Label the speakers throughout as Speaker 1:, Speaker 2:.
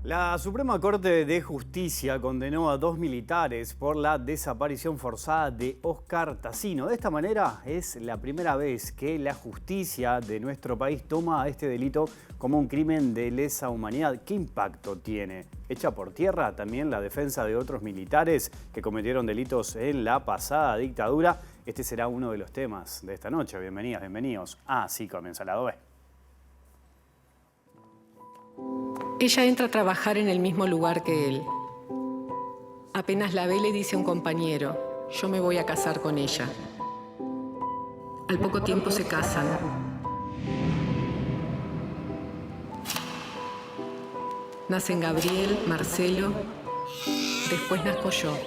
Speaker 1: La Suprema Corte de Justicia condenó a 2 militares por la desaparición forzada de Oscar Tassino. De esta manera es la primera vez que la justicia de nuestro país toma a este delito como un crimen de lesa humanidad. ¿Qué impacto tiene? ¿Echa por tierra también la defensa de otros militares que cometieron delitos en la pasada dictadura? Este será uno de los temas de esta noche. Bienvenidas, bienvenidos. Así comienza el lado B.
Speaker 2: Ella entra a trabajar en el mismo lugar que él. Apenas la ve, le dice a un compañero: yo me voy a casar con ella. Al poco tiempo se casan. Nacen Gabriel, Marcelo, después nazco yo.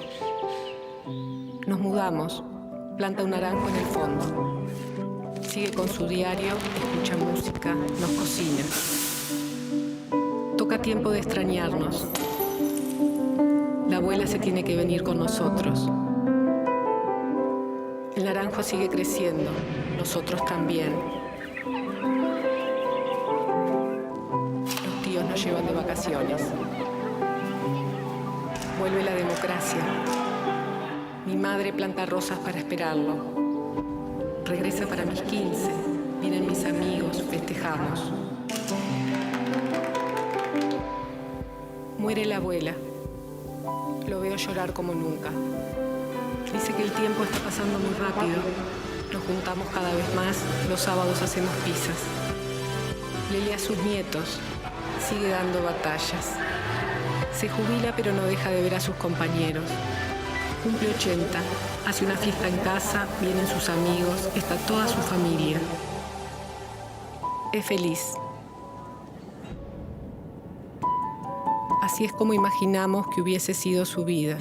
Speaker 2: Nos mudamos, planta un naranjo en el fondo. Sigue con su diario, escucha música, nos cocina. Toca tiempo de extrañarnos. La abuela se tiene que venir con nosotros. El naranjo sigue creciendo, nosotros también. Los tíos nos llevan de vacaciones. Vuelve la democracia. Mi madre planta rosas para esperarlo. Regresa para mis 15. Vienen mis amigos, festejamos. Muere la abuela. Lo veo llorar como nunca. Dice que el tiempo está pasando muy rápido. Nos juntamos cada vez más. Los sábados hacemos pizzas. Le lee a sus nietos. Sigue dando batallas. Se jubila pero no deja de ver a sus compañeros. Cumple 80. Hace una fiesta en casa. Vienen sus amigos. Está toda su familia. Es feliz. Así es como imaginamos que hubiese sido su vida.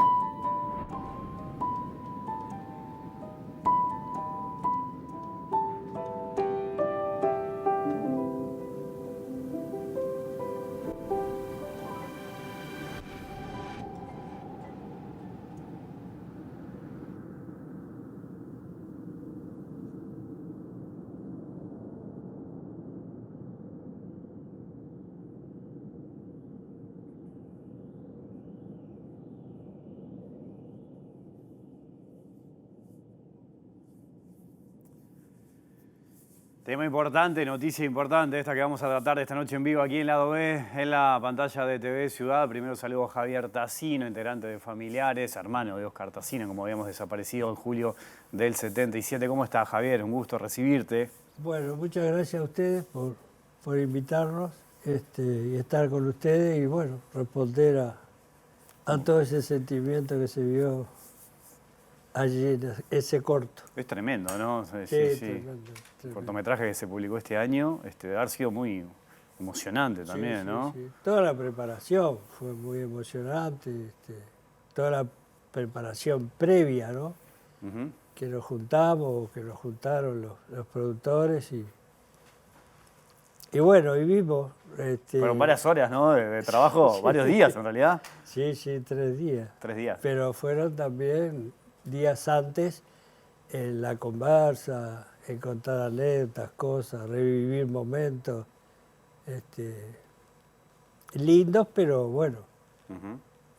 Speaker 1: Tema importante, noticia importante, esta que vamos a tratar esta noche en vivo aquí en Lado B, en la pantalla de TV Ciudad. Primero saludo a Javier Tassino, integrante de Familiares, hermano de Oscar Tassino, como habíamos desaparecido en julio del 77. ¿Cómo estás, Javier? Un gusto recibirte.
Speaker 3: Bueno, muchas gracias a ustedes por invitarnos y estar con ustedes y, bueno, responder a todo ese sentimiento que se vio allí en ese corto.
Speaker 1: Es tremendo, ¿no?
Speaker 3: Sí. Tremendo.
Speaker 1: El cortometraje que se publicó este año debe haber sido muy emocionante también, ¿no?
Speaker 3: Sí. Toda la preparación fue muy emocionante, toda la preparación previa, ¿no?
Speaker 1: Uh-huh.
Speaker 3: Que nos juntamos, que nos juntaron los productores y bueno, y vimos...
Speaker 1: Fueron varias horas, ¿no? De trabajo, sí. Varios días en realidad.
Speaker 3: Sí, 3 días.
Speaker 1: 3 días.
Speaker 3: Pero fueron también días antes en la conversa, en contar anécdotas, cosas, revivir momentos lindos, pero bueno,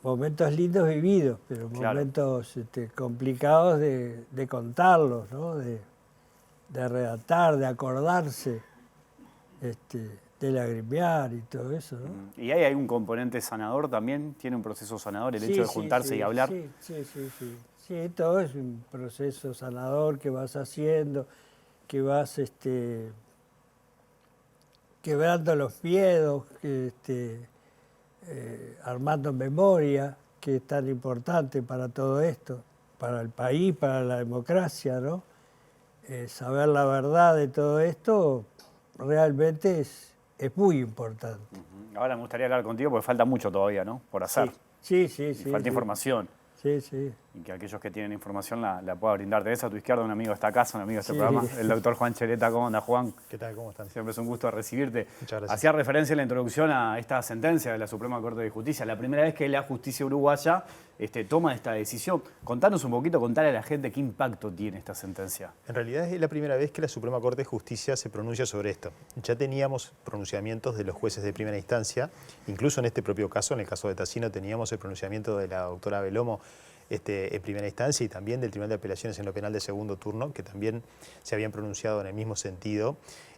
Speaker 3: momentos lindos vividos, pero
Speaker 1: claro.
Speaker 3: Momentos complicados de contarlos, ¿no? De redactar, de acordarse, de lagrimear y todo eso, ¿no?
Speaker 1: ¿Y hay algún componente sanador también? ¿Tiene un proceso sanador el hecho de juntarse y hablar?
Speaker 3: Sí, todo es un proceso sanador que vas haciendo, que vas quebrando los miedos, armando memoria, que es tan importante para todo esto, para el país, para la democracia, ¿no? Saber la verdad de todo esto realmente es muy importante.
Speaker 1: Ahora me gustaría hablar contigo porque falta mucho todavía, ¿no? Por hacer.
Speaker 3: Sí.
Speaker 1: Falta información.
Speaker 3: Sí, sí.
Speaker 1: Y que aquellos que tienen información la pueda brindar. Tenés a tu izquierda un amigo de esta casa, un amigo de este
Speaker 3: Sí.
Speaker 1: programa, el doctor Juan Cheleta. ¿Cómo anda, Juan?
Speaker 4: ¿Qué tal? ¿Cómo están?
Speaker 1: Siempre es un gusto recibirte.
Speaker 4: Muchas gracias.
Speaker 1: Hacía referencia en la introducción a esta sentencia de la Suprema Corte de Justicia. La primera vez que la justicia uruguaya toma esta decisión. Contanos un poquito, contale a la gente qué impacto tiene esta sentencia.
Speaker 4: En realidad es la primera vez que la Suprema Corte de Justicia se pronuncia sobre esto. Ya teníamos pronunciamientos de los jueces de primera instancia, incluso en este propio caso, en el caso de Tassino, teníamos el pronunciamiento de la doctora Belomo en primera instancia y también del Tribunal de Apelaciones en lo penal de segundo turno, que también se habían pronunciado en el mismo sentido,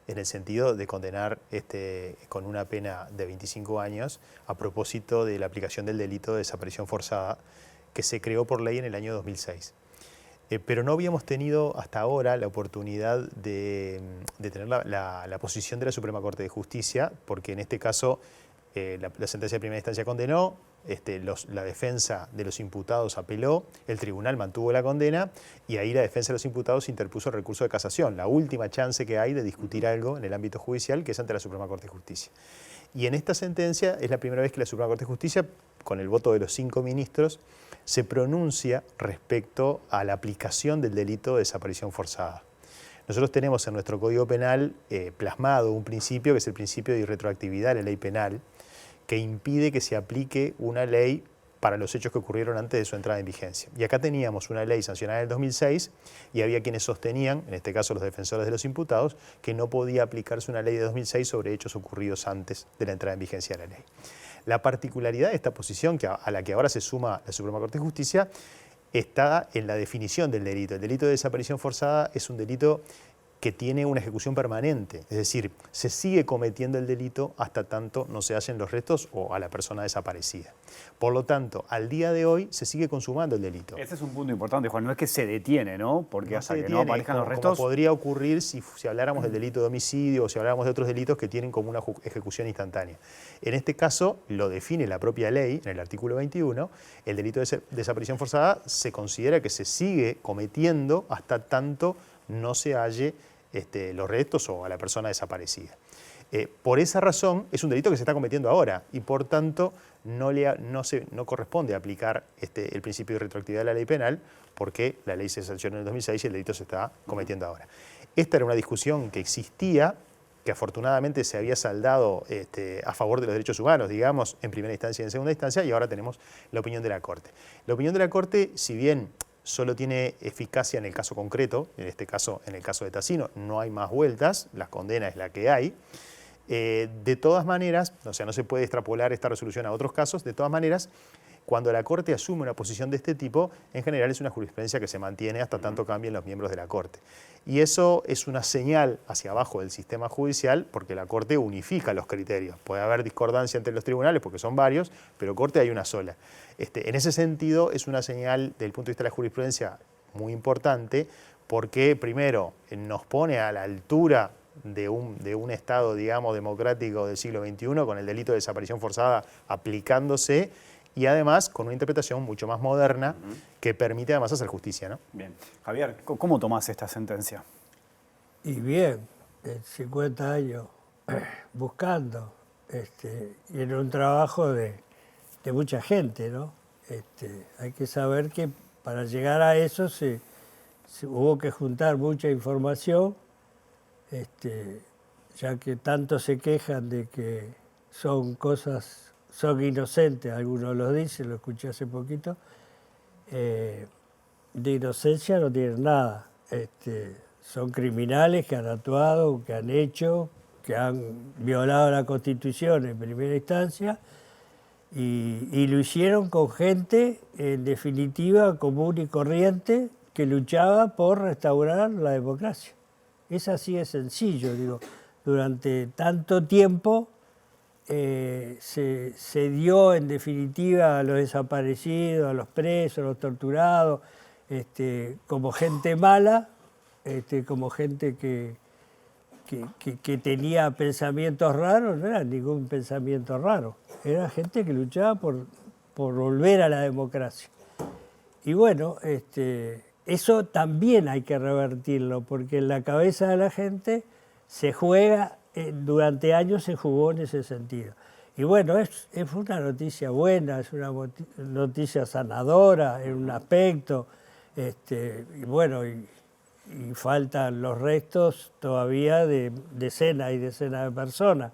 Speaker 4: en el sentido de condenar con una pena de 25 años a propósito de la aplicación del delito de desaparición forzada que se creó por ley en el año 2006. Pero no habíamos tenido hasta ahora la oportunidad de tener la posición de la Suprema Corte de Justicia, porque en este caso la sentencia de primera instancia condenó, la defensa de los imputados apeló, el tribunal mantuvo la condena y ahí la defensa de los imputados interpuso el recurso de casación, la última chance que hay de discutir algo en el ámbito judicial, que es ante la Suprema Corte de Justicia. Y en esta sentencia es la primera vez que la Suprema Corte de Justicia, con el voto de los 5 ministros, se pronuncia respecto a la aplicación del delito de desaparición forzada. Nosotros tenemos en nuestro Código Penal plasmado un principio que es el principio de irretroactividad de la ley penal, que impide que se aplique una ley para los hechos que ocurrieron antes de su entrada en vigencia. Y acá teníamos una ley sancionada en el 2006 y había quienes sostenían, en este caso los defensores de los imputados, que no podía aplicarse una ley de 2006 sobre hechos ocurridos antes de la entrada en vigencia de la ley. La particularidad de esta posición, a la que ahora se suma la Suprema Corte de Justicia, está en la definición del delito. El delito de desaparición forzada es un delito que tiene una ejecución permanente, es decir, se sigue cometiendo el delito hasta tanto no se hallen los restos o a la persona desaparecida. Por lo tanto, al día de hoy se sigue consumando el delito.
Speaker 1: Ese es un punto importante, Juan, no es que se detiene, ¿no? Porque
Speaker 4: No
Speaker 1: hasta
Speaker 4: se
Speaker 1: que
Speaker 4: detiene,
Speaker 1: no aparezcan los restos...
Speaker 4: como podría ocurrir si habláramos del delito de homicidio o si habláramos de otros delitos que tienen como una ejecución instantánea. En este caso, lo define la propia ley, en el artículo 21, el delito de desaparición forzada se considera que se sigue cometiendo hasta tanto no se halle los restos o a la persona desaparecida. Por esa razón es un delito que se está cometiendo ahora y por tanto no corresponde aplicar el principio de retroactividad de la ley penal porque la ley se sancionó en el 2006 y el delito se está cometiendo ahora. Esta era una discusión que existía, que afortunadamente se había saldado a favor de los derechos humanos, digamos, en primera instancia y en segunda instancia, y ahora tenemos la opinión de la Corte. La opinión de la Corte, si bien solo tiene eficacia en el caso concreto, en este caso, en el caso de Tassino, no hay más vueltas, la condena es la que hay. De todas maneras, o sea, no se puede extrapolar esta resolución a otros casos, de todas maneras, cuando la Corte asume una posición de este tipo, en general es una jurisprudencia que se mantiene hasta tanto cambien los miembros de la Corte. Y eso es una señal hacia abajo del sistema judicial porque la Corte unifica los criterios. Puede haber discordancia entre los tribunales porque son varios, pero Corte hay una sola. En ese sentido es una señal desde el punto de vista de la jurisprudencia muy importante porque primero nos pone a la altura de un Estado, digamos, democrático del siglo XXI con el delito de desaparición forzada aplicándose y además con una interpretación mucho más moderna que permite además hacer justicia, ¿no?
Speaker 1: Bien. Javier, ¿cómo tomás esta sentencia?
Speaker 3: Y bien, 50 años buscando, y en un trabajo de mucha gente, ¿no? Hay que saber que para llegar a eso se hubo que juntar mucha información, ya que tanto se quejan de que son inocentes, algunos lo dicen, lo escuché hace poquito, de inocencia no tienen nada. Son criminales que han actuado, que han hecho, que han violado la Constitución en primera instancia y lo hicieron con gente, en definitiva, común y corriente, que luchaba por restaurar la democracia. Es así de sencillo, digo. Durante tanto tiempo se dio, en definitiva, a los desaparecidos, a los presos, a los torturados, como gente mala, como gente que tenía pensamientos raros. No era ningún pensamiento raro, era gente que luchaba por volver a la democracia. Y bueno, eso también hay que revertirlo, porque en la cabeza de la gente se juega, durante años se jugó en ese sentido. Y bueno, fue una noticia buena, es una noticia sanadora en un aspecto, y bueno, y faltan los restos todavía de decenas y decenas de personas,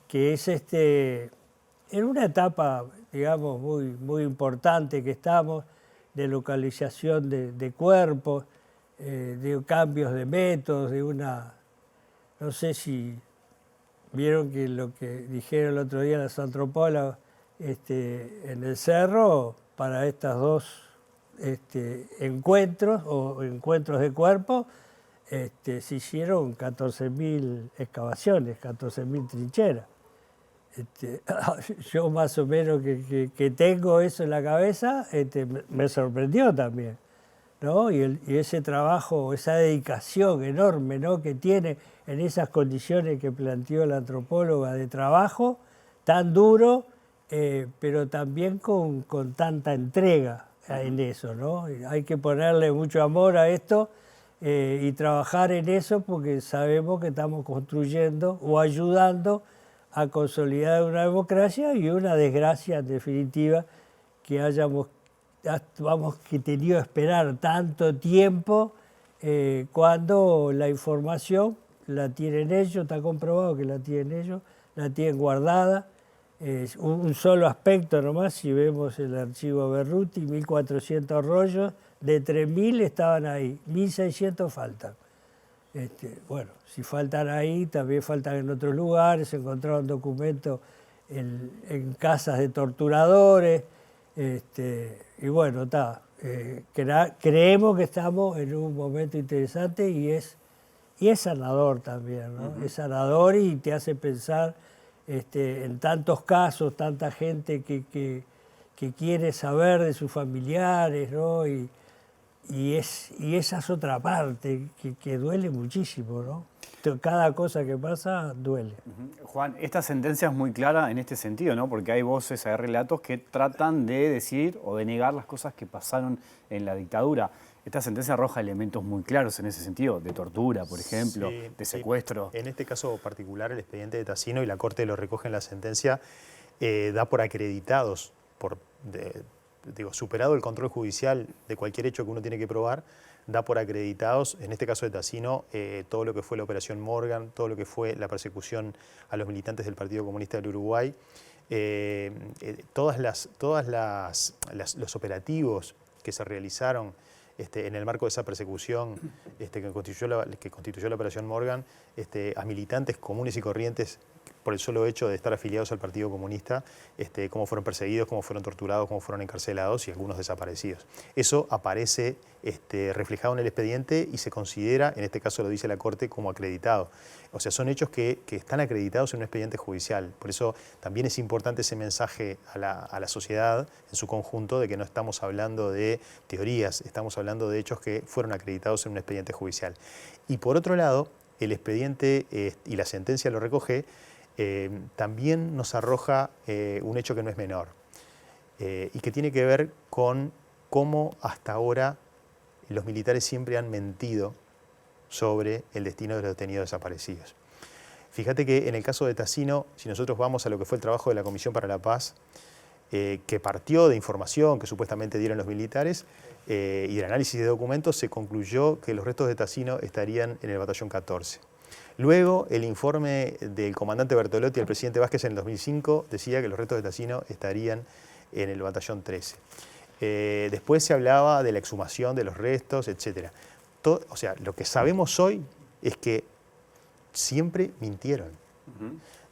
Speaker 3: que es en una etapa, digamos, muy importante que estamos, de localización de cuerpos, de cambios de métodos, no sé si vieron que lo que dijeron el otro día las antropólogas en el cerro, para estos dos encuentros o encuentros de cuerpos, se hicieron 14.000 excavaciones, 14.000 trincheras. Yo más o menos que tengo eso en la cabeza, me sorprendió también, ¿no? Y ese trabajo, esa dedicación enorme, ¿no?, que tiene en esas condiciones que planteó la antropóloga de trabajo, tan duro, pero también con tanta entrega en eso, ¿no? Hay que ponerle mucho amor a esto y trabajar en eso, porque sabemos que estamos construyendo o ayudando a consolidar una democracia, y una desgracia en definitiva que hayamos tenido que esperar tanto tiempo cuando la información la tienen ellos, está comprobado que la tienen ellos, la tienen guardada. Un solo aspecto nomás, si vemos el archivo Berruti, 1.400 rollos, de 3.000 estaban ahí, 1.600 faltan. Bueno, si faltan ahí, también faltan en otros lugares, se encontraron documentos en casas de torturadores, y bueno, creemos que estamos en un momento interesante, y es sanador también, ¿no? Es sanador, y te hace pensar en tantos casos, tanta gente que quiere saber de sus familiares, ¿no? Y esa es otra parte que duele muchísimo, ¿no? Cada cosa que pasa duele.
Speaker 1: Juan, esta sentencia es muy clara en este sentido, ¿no? Porque hay voces, hay relatos que tratan de decir o de negar las cosas que pasaron en la dictadura. Esta sentencia arroja elementos muy claros en ese sentido, de tortura, por ejemplo,
Speaker 4: sí,
Speaker 1: de secuestro.
Speaker 4: En este caso particular, el expediente de Tassino, y la Corte lo recoge en la sentencia, da por acreditados, superado el control judicial de cualquier hecho que uno tiene que probar, da por acreditados, en este caso de Tassino, todo lo que fue la Operación Morgan, todo lo que fue la persecución a los militantes del Partido Comunista del Uruguay, todos los operativos que se realizaron en el marco de esa persecución que constituyó la Operación Morgan, a militantes comunes y corrientes por el solo hecho de estar afiliados al Partido Comunista, cómo fueron perseguidos, cómo fueron torturados, cómo fueron encarcelados y algunos desaparecidos. Eso aparece reflejado en el expediente y se considera, en este caso lo dice la Corte, como acreditado. O sea, son hechos que están acreditados en un expediente judicial. Por eso también es importante ese mensaje a la sociedad en su conjunto, de que no estamos hablando de teorías, estamos hablando de hechos que fueron acreditados en un expediente judicial. Y por otro lado, el expediente y la sentencia lo recoge, también nos arroja un hecho que no es menor y que tiene que ver con cómo hasta ahora los militares siempre han mentido sobre el destino de los detenidos desaparecidos. Fíjate que en el caso de Tassino, si nosotros vamos a lo que fue el trabajo de la Comisión para la Paz, que partió de información que supuestamente dieron los militares y del análisis de documentos, se concluyó que los restos de Tassino estarían en el batallón 14. Luego, el informe del comandante Bertolotti y el presidente Vázquez en el 2005 decía que los restos de Tassino estarían en el batallón 13. Después se hablaba de la exhumación de los restos, etc. O sea, lo que sabemos hoy es que siempre mintieron.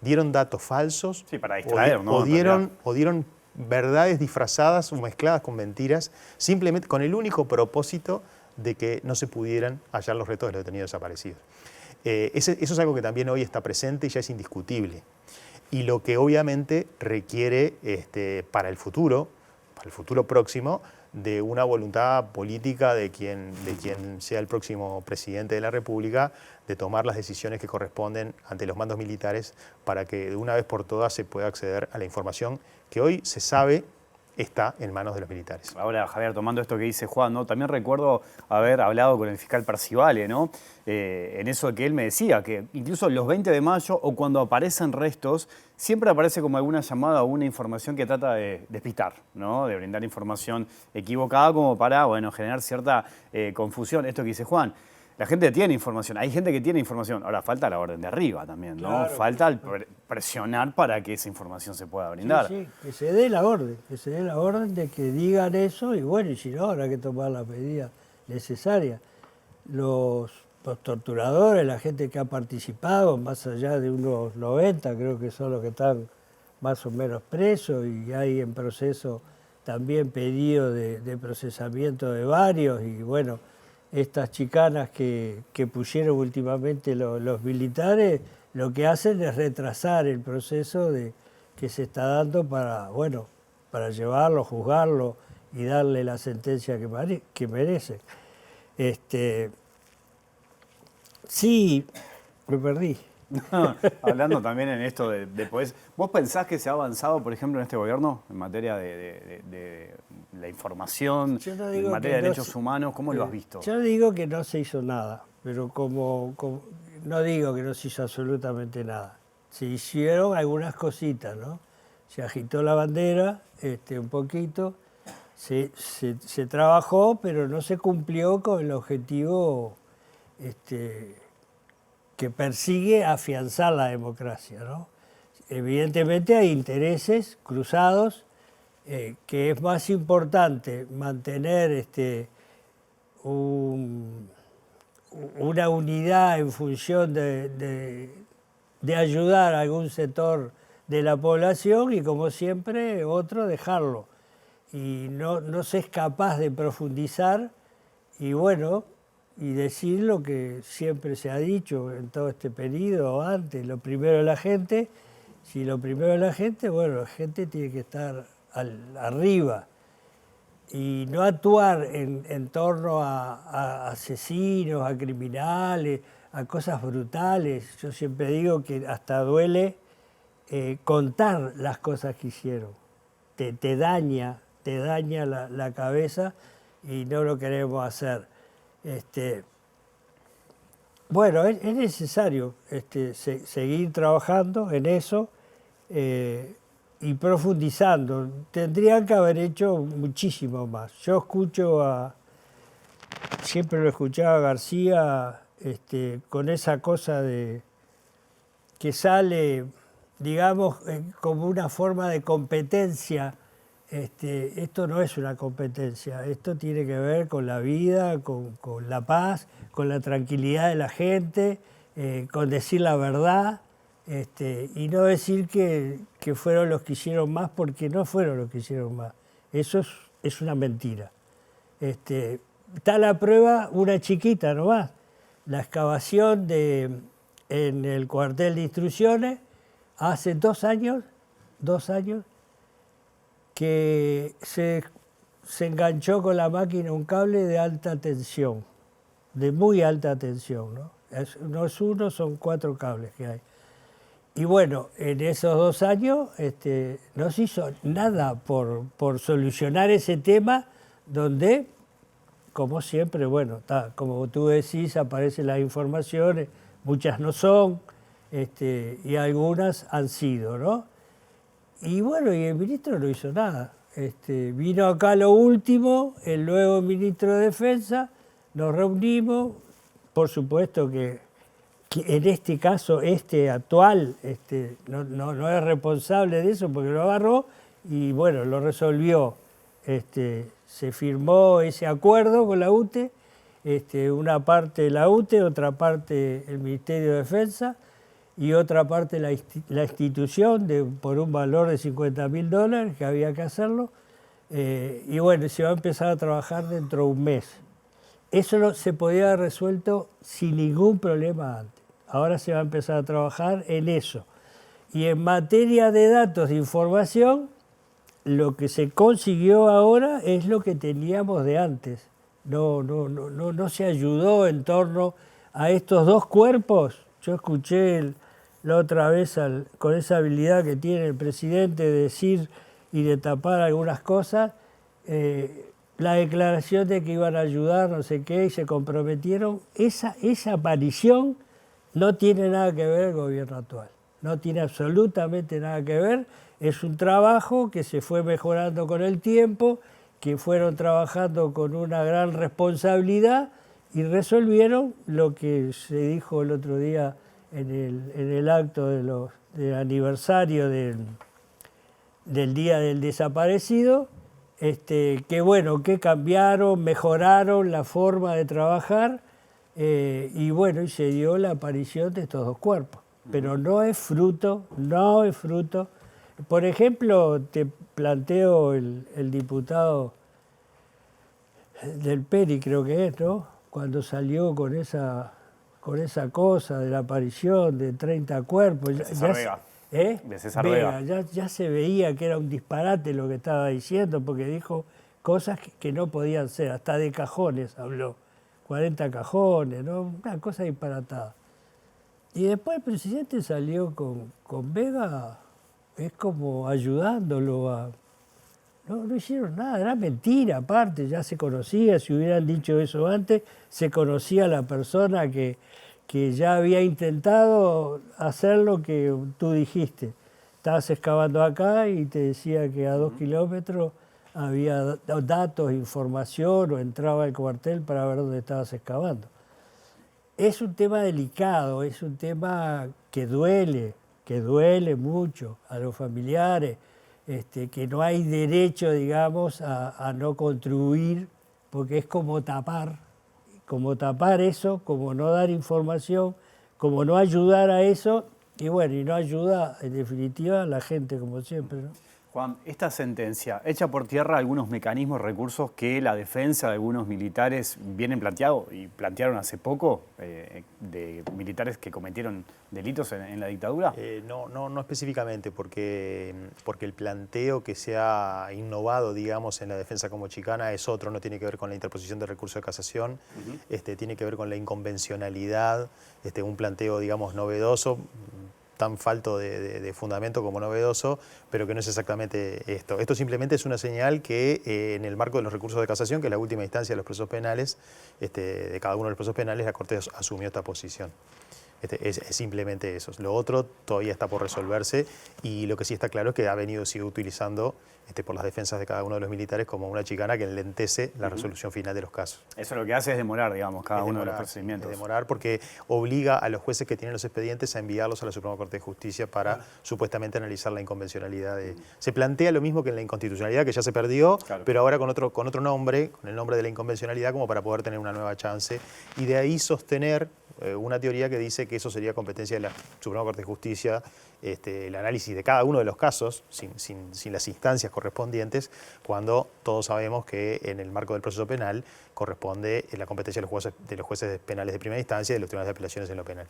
Speaker 4: Dieron datos falsos,
Speaker 1: sí, para distraer, ¿no?
Speaker 4: o dieron verdades disfrazadas o mezcladas con mentiras, simplemente con el único propósito de que no se pudieran hallar los restos de los detenidos desaparecidos. Eso es algo que también hoy está presente y ya es indiscutible. Y lo que obviamente requiere para el futuro próximo, de una voluntad política de quien sea el próximo presidente de la República, de tomar las decisiones que corresponden ante los mandos militares para que de una vez por todas se pueda acceder a la información que hoy se sabe está en manos de los militares.
Speaker 1: Ahora, Javier, tomando esto que dice Juan, ¿no? También recuerdo haber hablado con el fiscal Parcivale, ¿no? En eso de que él me decía que incluso los 20 de mayo o cuando aparecen restos, siempre aparece como alguna llamada o una información que trata de despistar, ¿no? De brindar información equivocada como para, bueno, generar cierta confusión. Esto que dice Juan. La gente tiene información, hay gente que tiene información. Ahora falta la orden de arriba también, ¿no?
Speaker 3: Claro.
Speaker 1: Falta el presionar para que esa información se pueda brindar.
Speaker 3: Sí, que se dé la orden de que digan eso y bueno, y si no, habrá que tomar la medida necesaria. Los torturadores, la gente que ha participado, más allá de unos 90, creo que son los que están más o menos presos y hay en proceso también pedido de procesamiento de varios y bueno, estas chicanas que pusieron últimamente los militares, lo que hacen es retrasar el proceso que se está dando para, bueno, para llevarlo, juzgarlo y darle la sentencia que merece. Sí, me perdí.
Speaker 1: No, hablando también en esto de poder, ¿vos pensás que se ha avanzado, por ejemplo, en este gobierno en materia de la información, en materia de derechos humanos? ¿Cómo lo has visto?
Speaker 3: Yo digo que no se hizo nada, pero no digo que no se hizo absolutamente nada. Se hicieron algunas cositas, ¿no? Se agitó la bandera un poquito, se trabajó, pero no se cumplió con el objetivo que persigue afianzar la democracia, ¿no? Evidentemente hay intereses cruzados, que es más importante mantener una unidad en función de ayudar a algún sector de la población y como siempre otro dejarlo. Y no se es capaz de profundizar y bueno, y decir lo que siempre se ha dicho en todo este periodo antes, lo primero de la gente. Si lo primero de la gente, bueno, la gente tiene que estar arriba y no actuar en torno a asesinos, a criminales, a cosas brutales. Yo siempre digo que hasta duele contar las cosas que hicieron. Te daña la cabeza y no lo queremos hacer. Bueno, es necesario seguir trabajando en eso y profundizando. Tendrían que haber hecho muchísimo más. Yo siempre lo escuchaba a García con esa cosa de que sale, digamos, como una forma de competencia. Esto no es una competencia, esto tiene que ver con la vida, con la paz, con la tranquilidad de la gente, con decir la verdad y no decir que fueron los que hicieron más porque no fueron los que hicieron más. Eso es una mentira. Está la prueba, una chiquita nomás, la excavación en el cuartel de instrucciones hace 2 años, que se enganchó con la máquina un cable de alta tensión, de muy alta tensión, ¿no? No es uno, son 4 cables que hay. Y bueno, en esos 2 años no se hizo nada por solucionar ese tema donde, como siempre, bueno, como tú decís, aparecen las informaciones, muchas no son, y algunas han sido, ¿no? Y bueno, y el ministro no hizo nada. Vino acá lo último, el nuevo ministro de Defensa, nos reunimos, por supuesto que en este caso, actual, no es responsable de eso porque lo agarró y bueno, lo resolvió. Se firmó ese acuerdo con la UTE, una parte la UTE, otra parte el Ministerio de Defensa, y otra parte la institución por un valor de $50.000 que había que hacerlo. Y bueno, se va a empezar a trabajar dentro de un mes. Eso se podía haber resuelto sin ningún problema antes. Ahora se va a empezar a trabajar en eso. Y en materia de datos de información, lo que se consiguió ahora es lo que teníamos de antes. No se ayudó en torno a estos 2 cuerpos. Yo escuché la otra vez con esa habilidad que tiene el presidente de decir y de tapar algunas cosas, la declaración de que iban a ayudar, no sé qué, y se comprometieron, esa aparición no tiene nada que ver el gobierno actual, no tiene absolutamente nada que ver, es un trabajo que se fue mejorando con el tiempo, que fueron trabajando con una gran responsabilidad y resolvieron lo que se dijo el otro día en el acto del aniversario del Día del Desaparecido, que bueno, que cambiaron, mejoraron la forma de trabajar y bueno, y se dio la aparición de estos dos cuerpos. Pero no es fruto. Por ejemplo, te planteo el diputado del Peri, creo que es, ¿no? Cuando salió con esa cosa de la aparición de 30 cuerpos.
Speaker 1: De César Vega. De César
Speaker 3: Vega.
Speaker 1: Vega.
Speaker 3: Ya se veía que era un disparate lo que estaba diciendo, porque dijo cosas que no podían ser, hasta de cajones habló, 40 cajones, ¿no? Una cosa disparatada. Y después el presidente salió con Vega, es como ayudándolo a... No hicieron nada, era mentira, aparte, ya se conocía, si hubieran dicho eso antes, se conocía la persona que ya había intentado hacer lo que tú dijiste. Estabas excavando acá y te decía que a 2 kilómetros había datos, información, o entraba al cuartel para ver dónde estabas excavando. Es un tema delicado, es un tema que duele mucho a los familiares, que no hay derecho, digamos, a no contribuir, porque es como tapar eso, como no dar información, como no ayudar a eso, y bueno, y no ayuda en definitiva a la gente, como siempre, ¿no?
Speaker 1: Juan, esta sentencia echa por tierra algunos mecanismos, recursos que la defensa de algunos militares vienen planteado y plantearon hace poco, de militares que cometieron delitos en la dictadura.
Speaker 4: No específicamente, porque el planteo que se ha innovado, digamos, en la defensa como chicana es otro, no tiene que ver con la interposición de recurso de casación, tiene que ver con la inconvencionalidad, un planteo, digamos, novedoso, tan falto de fundamento como novedoso, pero que no es exactamente esto. Esto simplemente es una señal que en el marco de los recursos de casación, que es la última instancia de los procesos penales, de cada uno de los procesos penales, la Corte asumió esta posición. Es simplemente eso. Lo otro todavía está por resolverse y lo que sí está claro es que sigue utilizando por las defensas de cada uno de los militares como una chicana que enlentece la resolución final de los casos.
Speaker 1: Eso lo que hace es demorar, digamos, cada uno de los procedimientos.
Speaker 4: Es demorar porque obliga a los jueces que tienen los expedientes a enviarlos a la Suprema Corte de Justicia para supuestamente analizar la inconvencionalidad. Se plantea lo mismo que en la inconstitucionalidad, que ya se perdió, pero ahora con otro nombre, con el nombre de la inconvencionalidad, como para poder tener una nueva chance. Y de ahí sostener una teoría que dice que eso sería competencia de la Suprema Corte de Justicia, el análisis de cada uno de los casos, sin las instancias correspondientes, cuando todos sabemos que en el marco del proceso penal corresponde la competencia de los jueces penales de primera instancia y de los tribunales de apelaciones en lo penal.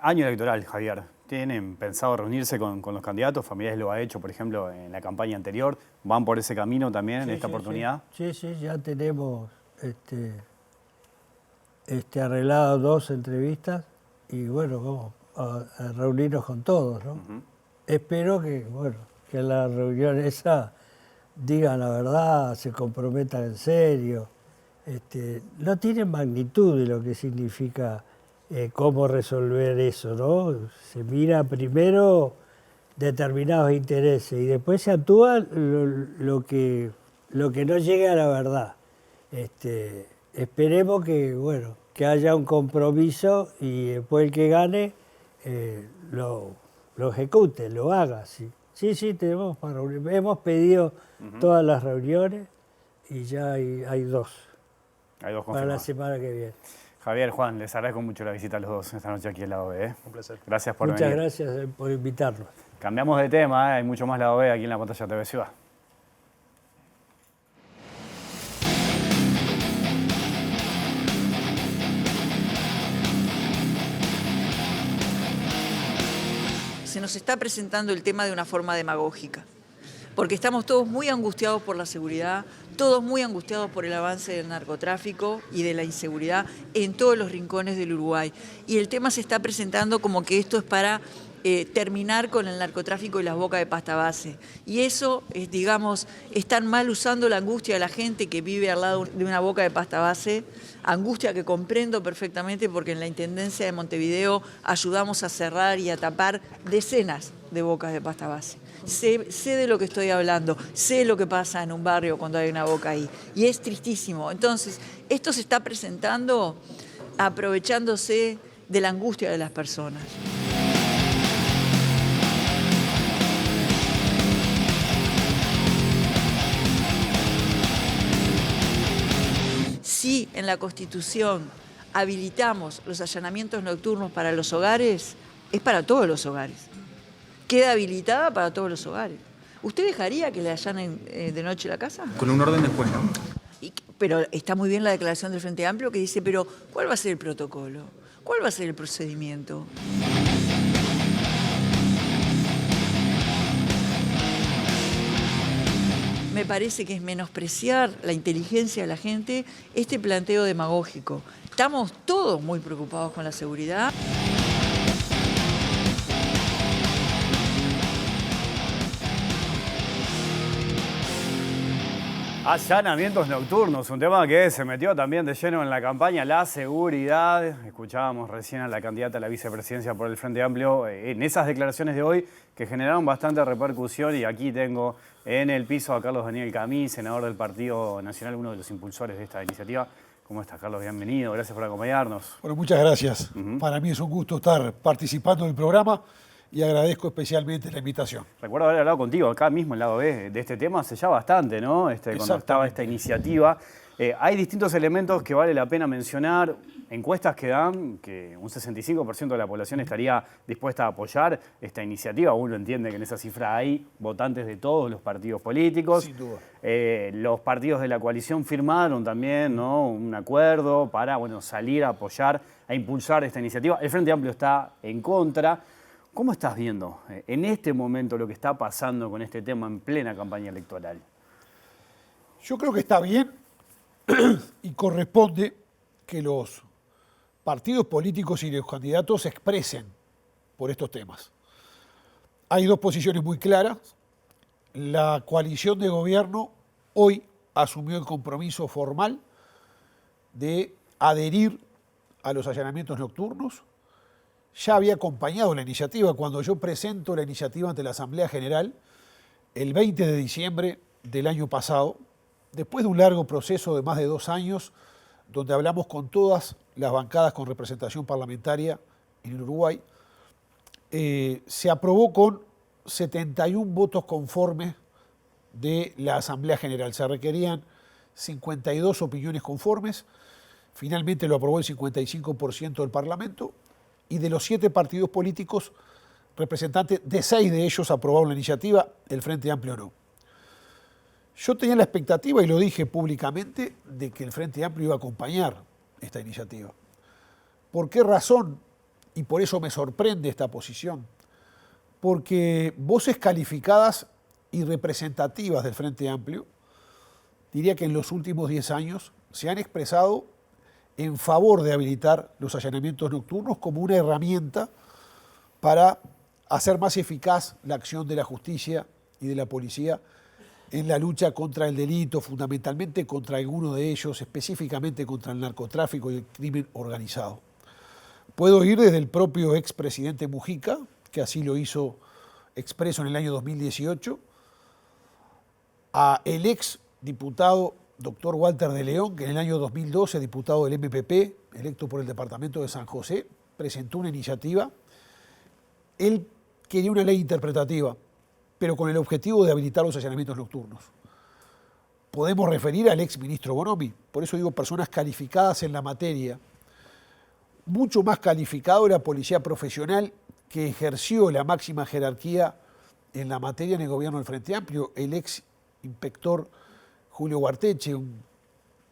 Speaker 1: Año electoral, Javier. ¿Tienen pensado reunirse con los candidatos? Familiares lo ha hecho, por ejemplo, en la campaña anterior. ¿Van por ese camino también en esta oportunidad?
Speaker 3: Sí, ya tenemos arreglado 2 entrevistas y bueno, vamos a reunirnos con todos, ¿no? Espero que en la reunión esa digan la verdad, se comprometan en serio. No tienen magnitud de lo que significa cómo resolver eso, ¿no? Se mira primero determinados intereses y después se actúa lo que no llegue a la verdad. Esperemos que haya un compromiso y después el que gane lo ejecute, lo haga. Sí, tenemos para reunir. Hemos pedido todas las reuniones y ya hay 2.
Speaker 1: Hay 2 confirmadas.
Speaker 3: Para la semana que viene.
Speaker 1: Javier, Juan, les agradezco mucho la visita a los dos esta noche aquí en Lado B.
Speaker 4: Un placer.
Speaker 1: Gracias por venir.
Speaker 3: Muchas gracias por invitarnos.
Speaker 1: Cambiamos de tema, hay mucho más Lado B aquí en la pantalla TV Ciudad.
Speaker 5: Se nos está presentando el tema de una forma demagógica, porque estamos todos muy angustiados por la seguridad, todos muy angustiados por el avance del narcotráfico y de la inseguridad en todos los rincones del Uruguay. Y el tema se está presentando como que esto es para terminar con el narcotráfico y las bocas de pasta base. Y eso, digamos, están mal usando la angustia de la gente que vive al lado de una boca de pasta base, angustia que comprendo perfectamente porque en la Intendencia de Montevideo ayudamos a cerrar y a tapar decenas de bocas de pasta base. Sé de lo que estoy hablando, sé lo que pasa en un barrio cuando hay una boca ahí. Y es tristísimo. Entonces, esto se está presentando aprovechándose de la angustia de las personas. Si en la Constitución habilitamos los allanamientos nocturnos para los hogares, es para todos los hogares. Queda habilitada para todos los hogares. ¿Usted dejaría que le allanen de noche la casa?
Speaker 6: Con un orden después, ¿no?
Speaker 5: Pero está muy bien la declaración del Frente Amplio que dice, pero ¿cuál va a ser el protocolo? ¿Cuál va a ser el procedimiento? Me parece que es menospreciar la inteligencia de la gente este planteo demagógico. Estamos todos muy preocupados con la seguridad.
Speaker 1: Allanamientos nocturnos, un tema que se metió también de lleno en la campaña, la seguridad. Escuchábamos recién a la candidata a la vicepresidencia por el Frente Amplio en esas declaraciones de hoy que generaron bastante repercusión, y aquí tengo en el piso a Carlos Daniel Camí, senador del Partido Nacional, uno de los impulsores de esta iniciativa. ¿Cómo estás, Carlos? Bienvenido, gracias por acompañarnos.
Speaker 7: Bueno, muchas gracias. Para mí es un gusto estar participando del programa y agradezco especialmente la invitación.
Speaker 1: Recuerdo haber hablado contigo acá mismo en Lado B de este tema hace ya bastante, ¿no? Cuando estaba esta iniciativa. Hay distintos elementos que vale la pena mencionar. Encuestas que dan que un 65% de la población estaría dispuesta a apoyar esta iniciativa. Uno entiende que en esa cifra hay votantes de todos los partidos políticos.
Speaker 7: Sin duda.
Speaker 1: Los partidos de la coalición firmaron también, ¿no?, un acuerdo para, salir a apoyar, a impulsar esta iniciativa. El Frente Amplio está en contra. ¿Cómo estás viendo en este momento lo que está pasando con este tema en plena campaña electoral?
Speaker 7: Yo creo que está bien y corresponde que los partidos políticos y los candidatos se expresen por estos temas. Hay dos posiciones muy claras. La coalición de gobierno hoy asumió el compromiso formal de adherir a los allanamientos nocturnos. Ya había acompañado la iniciativa cuando yo presento la iniciativa ante la Asamblea General el 20 de diciembre del año pasado, después de un largo proceso de más de 2 años, donde hablamos con todas las bancadas con representación parlamentaria en Uruguay, se aprobó con 71 votos conformes de la Asamblea General. Se requerían 52 opiniones conformes, finalmente lo aprobó el 55% del Parlamento, y de los 7 partidos políticos, representantes de 6 de ellos aprobaron la iniciativa, el Frente Amplio no. Yo tenía la expectativa, y lo dije públicamente, de que el Frente Amplio iba a acompañar esta iniciativa. ¿Por qué razón? Y por eso me sorprende esta posición. Porque voces calificadas y representativas del Frente Amplio, diría que en los últimos 10 años, se han expresado en favor de habilitar los allanamientos nocturnos como una herramienta para hacer más eficaz la acción de la justicia y de la policía en la lucha contra el delito, fundamentalmente contra alguno de ellos, específicamente contra el narcotráfico y el crimen organizado. Puedo ir desde el propio expresidente Mujica, que así lo hizo expreso en el año 2018, a el ex diputado doctor Walter de León, que en el año 2012, diputado del MPP, electo por el departamento de San José, presentó una iniciativa. Él quería una ley interpretativa, pero con el objetivo de habilitar los allanamientos nocturnos. Podemos referir al ex ministro Bonomi, por eso digo personas calificadas en la materia. Mucho más calificado la policía profesional que ejerció la máxima jerarquía en la materia en el gobierno del Frente Amplio, el ex inspector Julio Guarteche, un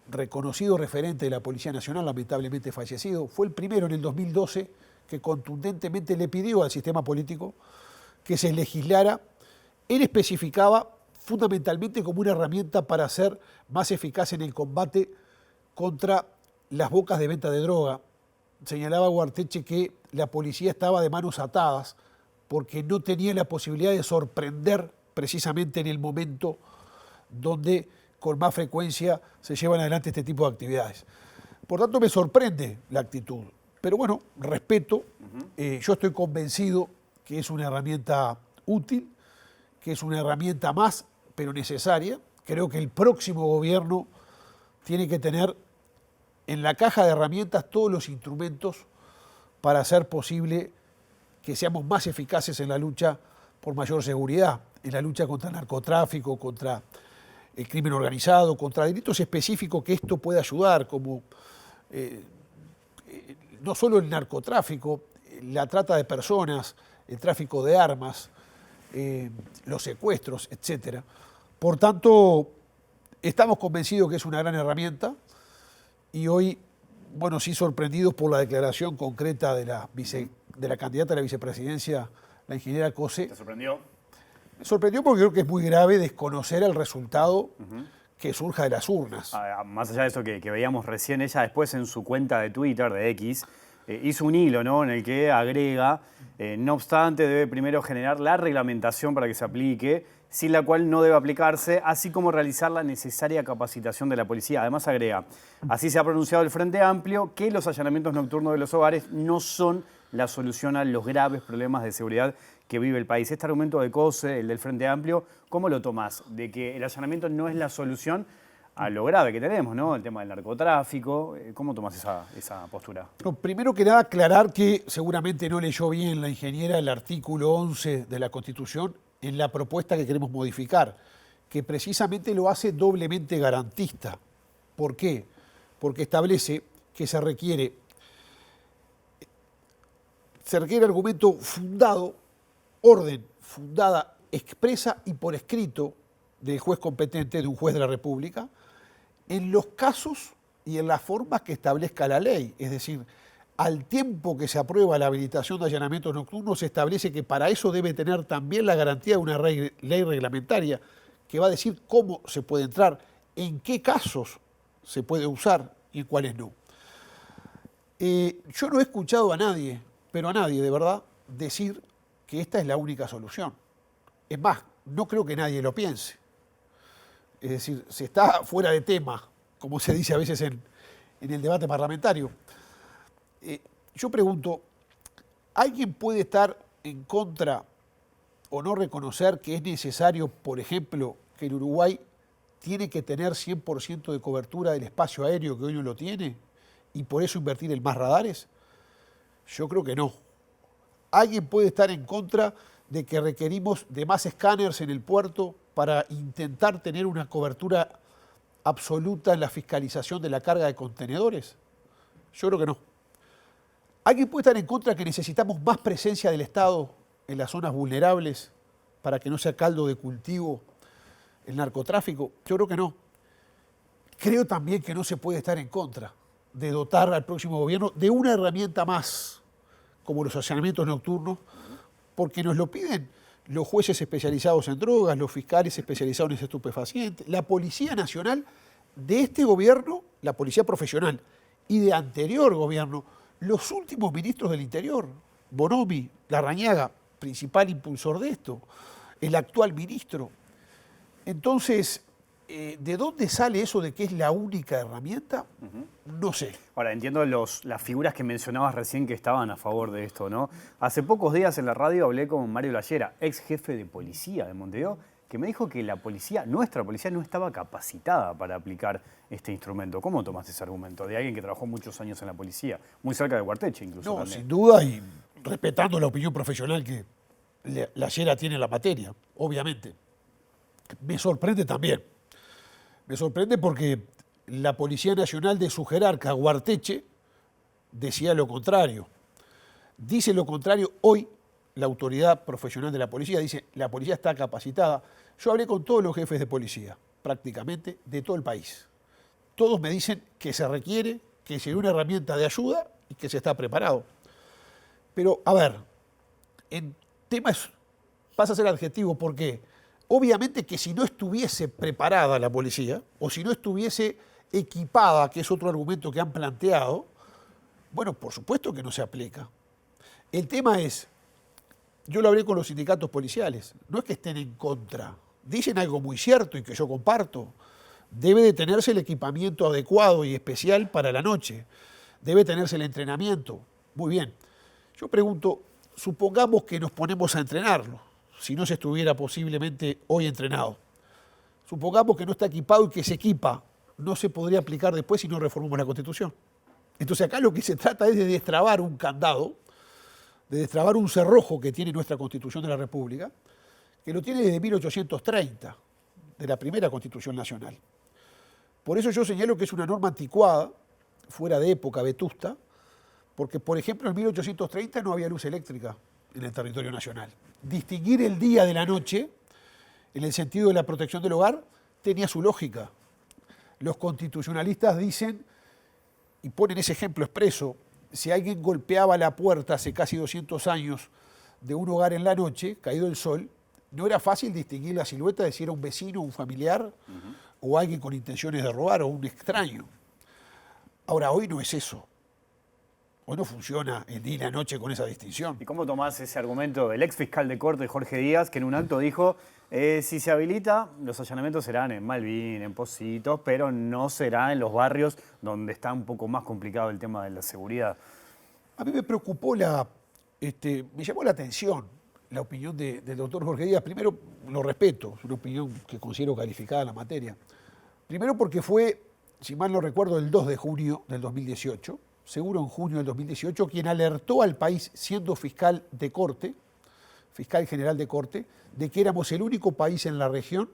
Speaker 7: reconocido referente de la Policía Nacional, lamentablemente fallecido, fue el primero en el 2012 que contundentemente le pidió al sistema político que se legislara. Él especificaba fundamentalmente como una herramienta para ser más eficaz en el combate contra las bocas de venta de droga. Señalaba Guarteche que la policía estaba de manos atadas porque no tenía la posibilidad de sorprender precisamente en el momento donde con más frecuencia se llevan adelante este tipo de actividades. Por tanto, me sorprende la actitud. Pero bueno, respeto. Yo estoy convencido que es una herramienta útil, que es una herramienta más, pero necesaria. Creo que el próximo gobierno tiene que tener en la caja de herramientas todos los instrumentos para hacer posible que seamos más eficaces en la lucha por mayor seguridad, en la lucha contra el narcotráfico, contra el crimen organizado, contra delitos específicos que esto puede ayudar, como no solo el narcotráfico, la trata de personas, el tráfico de armas, los secuestros, etc. Por tanto, estamos convencidos que es una gran herramienta y hoy, bueno, sí sorprendidos por la declaración concreta de la candidata a la vicepresidencia, la ingeniera Cose.
Speaker 1: ¿Te sorprendió?
Speaker 7: Me sorprendió porque creo que es muy grave desconocer el resultado que surja de las urnas.
Speaker 1: Más allá de eso que veíamos recién, ella después en su cuenta de Twitter, de X, hizo un hilo, ¿no?, en el que agrega, no obstante, debe primero generar la reglamentación para que se aplique, sin la cual no debe aplicarse, así como realizar la necesaria capacitación de la policía. Además agrega, así se ha pronunciado el Frente Amplio, que los allanamientos nocturnos de los hogares no son la solución a los graves problemas de seguridad que vive el país. Este argumento de Cose, el del Frente Amplio, ¿cómo lo tomás? De que el allanamiento no es la solución a lo grave que tenemos, ¿no? El tema del narcotráfico. ¿Cómo tomás esa postura?
Speaker 7: No, primero que nada, aclarar que seguramente no leyó bien la ingeniera el artículo 11 de la Constitución en la propuesta que queremos modificar, que precisamente lo hace doblemente garantista. ¿Por qué? Porque establece que se requiere argumento fundado, orden fundada, expresa y por escrito del juez competente, de un juez de la República, en los casos y en las formas que establezca la ley. Es decir, al tiempo que se aprueba la habilitación de allanamientos nocturnos, se establece que para eso debe tener también la garantía de una ley reglamentaria que va a decir cómo se puede entrar, en qué casos se puede usar y en cuáles no. Yo no he escuchado a nadie, pero a nadie de verdad, decir que esta es la única solución. Es más, no creo que nadie lo piense. Es decir, se está fuera de tema, como se dice a veces en el debate parlamentario. Yo pregunto, ¿alguien puede estar en contra o no reconocer que es necesario, por ejemplo, que el Uruguay tiene que tener 100% de cobertura del espacio aéreo que hoy no lo tiene y por eso invertir en más radares? Yo creo que no. ¿Alguien puede estar en contra de que requerimos de más escáneres en el puerto para intentar tener una cobertura absoluta en la fiscalización de la carga de contenedores? Yo creo que no. ¿Alguien puede estar en contra de que necesitamos más presencia del Estado en las zonas vulnerables para que no sea caldo de cultivo el narcotráfico? Yo creo que no. Creo también que no se puede estar en contra de dotar al próximo gobierno de una herramienta más, como los allanamientos nocturnos, porque nos lo piden los jueces especializados en drogas, los fiscales especializados en estupefacientes, la Policía Nacional de este gobierno, la Policía Profesional, y de anterior gobierno, los últimos ministros del Interior, Bonomi, Larrañaga, principal impulsor de esto, el actual ministro. Entonces, ¿de dónde sale eso de que es la única herramienta? No sé.
Speaker 1: Ahora, entiendo las figuras que mencionabas recién que estaban a favor de esto, ¿no? Hace pocos días en la radio hablé con Mario Lallera, ex jefe de policía de Montevideo, que me dijo que nuestra policía no estaba capacitada para aplicar este instrumento. ¿Cómo tomaste ese argumento de alguien que trabajó muchos años en la policía, muy cerca de Guarteche incluso?
Speaker 7: No,
Speaker 1: también.
Speaker 7: sin duda, y respetando la opinión profesional que Lallera tiene en la materia, obviamente. Me sorprende también. Me sorprende porque la Policía Nacional de su jerarca, Guarteche, decía lo contrario. Dice lo contrario hoy la autoridad profesional de la policía, dice la policía está capacitada. Yo hablé con todos los jefes de policía, prácticamente de todo el país. Todos me dicen que se requiere, que sería una herramienta de ayuda y que se está preparado. Pero, a ver, en temas pasa a ser adjetivo porque obviamente que si no estuviese preparada la policía o si no estuviese equipada, que es otro argumento que han planteado, bueno, por supuesto que no se aplica. El tema es, yo lo hablé con los sindicatos policiales, no es que estén en contra, dicen algo muy cierto y que yo comparto. Debe de tenerse el equipamiento adecuado y especial para la noche, debe tenerse el entrenamiento. Muy bien, yo pregunto, supongamos que nos ponemos a entrenarlo, si no se estuviera posiblemente hoy entrenado. Supongamos que no está equipado y que se equipa, no se podría aplicar después si no reformamos la Constitución. Entonces acá lo que se trata es de destrabar un candado, de destrabar un cerrojo que tiene nuestra Constitución de la República, que lo tiene desde 1830, de la primera Constitución Nacional. Por eso yo señalo que es una norma anticuada, fuera de época, vetusta, porque, por ejemplo, en 1830 no había luz eléctrica en el territorio nacional. Distinguir el día de la noche, en el sentido de la protección del hogar, tenía su lógica. Los constitucionalistas dicen, y ponen ese ejemplo expreso, si alguien golpeaba la puerta hace casi 200 años de un hogar en la noche, caído el sol, no era fácil distinguir la silueta de si era un vecino, un familiar, o alguien con intenciones de robar, o un extraño. Ahora, hoy no es eso. Hoy no funciona el día y la noche con esa distinción.
Speaker 1: ¿Y cómo tomás ese argumento del ex fiscal de corte, Jorge Díaz, que en un acto dijo, si se habilita, los allanamientos serán en Malvin, en Pocitos, pero no será en los barrios donde está un poco más complicado el tema de la seguridad?
Speaker 7: A mí me preocupó me llamó la atención la opinión del doctor Jorge Díaz. Primero, lo respeto, es una opinión que considero calificada en la materia. Primero porque fue, si mal no recuerdo, el 2 de junio del 2018, seguro en junio del 2018, quien alertó al país, siendo fiscal de corte, fiscal general de corte, de que éramos el único país en la región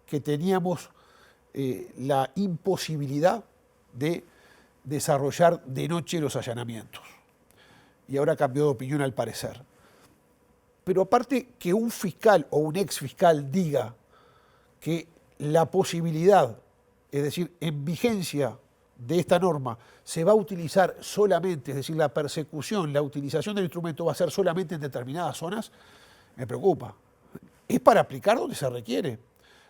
Speaker 7: que teníamos la imposibilidad de desarrollar de noche los allanamientos. Y ahora cambió de opinión al parecer. Pero aparte que un fiscal o un ex fiscal diga que la posibilidad, es decir, en vigencia de esta norma, se va a utilizar solamente, es decir, la persecución, la utilización del instrumento va a ser solamente en determinadas zonas, me preocupa. Es para aplicar donde se requiere,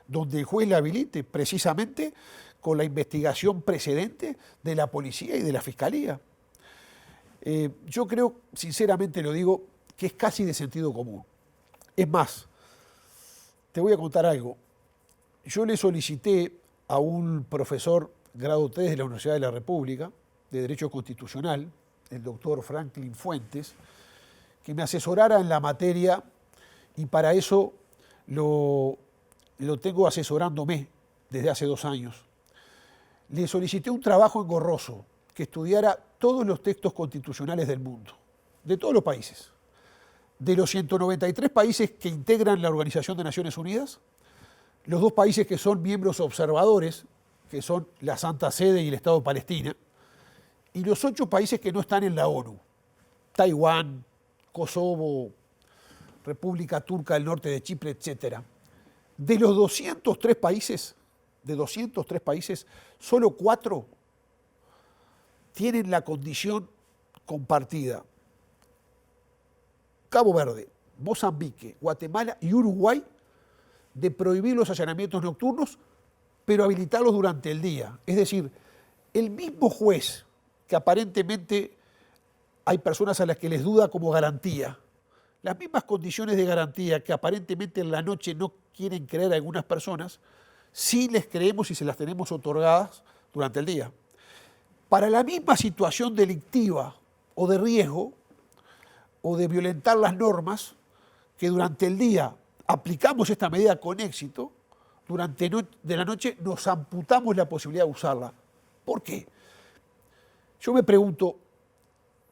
Speaker 7: donde el juez la habilite, precisamente con la investigación precedente de la policía y de la fiscalía. Yo creo, sinceramente lo digo, que es casi de sentido común. Es más, te voy a contar algo. Yo le solicité a un profesor grado 3 de la Universidad de la República, de Derecho Constitucional, el doctor Franklin Fuentes, que me asesorara en la materia, y para eso lo tengo asesorándome desde hace 2 años. Le solicité un trabajo engorroso, que estudiara todos los textos constitucionales del mundo, de todos los países. De los 193 países que integran la Organización de Naciones Unidas, los 2 países que son miembros observadores, que son la Santa Sede y el Estado de Palestina, y los 8 países que no están en la ONU, Taiwán, Kosovo, República Turca del Norte de Chipre, etc. De los 203 países, solo 4 tienen la condición compartida. Cabo Verde, Mozambique, Guatemala y Uruguay, de prohibir los allanamientos nocturnos, pero habilitarlos durante el día. Es decir, el mismo juez que aparentemente hay personas a las que les duda como garantía, las mismas condiciones de garantía que aparentemente en la noche no quieren creer a algunas personas, sí les creemos y se las tenemos otorgadas durante el día. Para la misma situación delictiva o de riesgo o de violentar las normas, que durante el día aplicamos esta medida con éxito, durante de la noche nos amputamos la posibilidad de usarla. ¿Por qué? Yo me pregunto,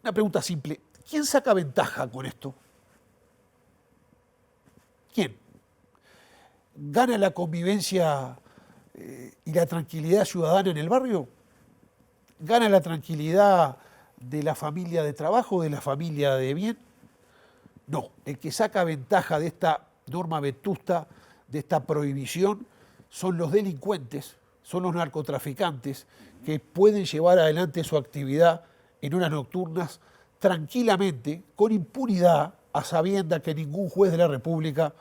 Speaker 7: una pregunta simple, ¿quién saca ventaja con esto? ¿Quién? ¿Gana la convivencia y la tranquilidad ciudadana en el barrio? ¿Gana la tranquilidad de la familia de trabajo, de la familia de bien? No, el que saca ventaja de esta norma vetusta, de esta prohibición, son los delincuentes, son los narcotraficantes que pueden llevar adelante su actividad en horas nocturnas tranquilamente, con impunidad, a sabiendas que ningún juez de la República